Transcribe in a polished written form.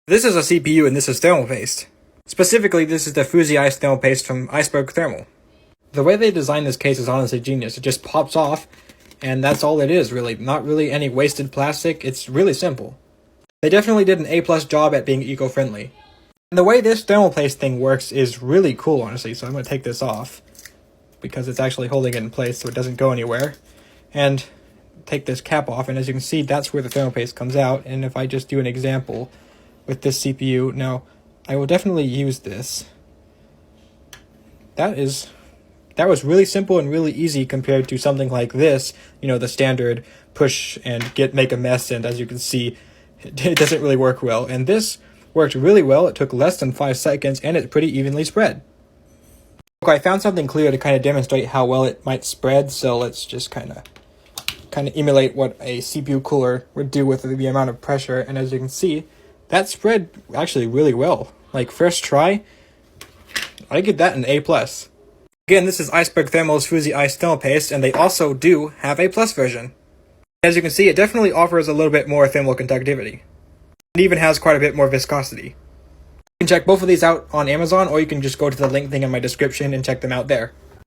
This is a CPU and this is thermal paste. Specifically, this is the Fuze Ice thermal paste from Iceberg Thermal. The way they designed this case is honestly genius. It just pops off, and that's all it is, really. Not really any wasted plastic. It's really simple. They definitely did an A+ job at being eco-friendly. And the way this thermal paste thing works is really cool, honestly, so I'm going to take this off, because it's actually holding it in place so it doesn't go anywhere. And take this cap off, and as you can see, that's where the thermal paste comes out. And if I just do an example with this CPU, now, I will definitely use this. That was really simple and really easy compared to something like this, you know, the standard push and make a mess, and as you can see, it doesn't really work well. And this worked really well. It took less than 5 seconds, and it's pretty evenly spread. Okay, I found something clear to kind of demonstrate how well it might spread, so let's just kind of emulate what a CPU cooler would do with the amount of pressure, and as you can see, that spread actually really well. Like, first try, I give that an A+. Again, this is Iceberg Thermal's Fuze Ice Thermal Paste, and they also do have a plus version. As you can see, it definitely offers a little bit more thermal conductivity. It even has quite a bit more viscosity. You can check both of these out on Amazon, or you can just go to the link thing in my description and check them out there.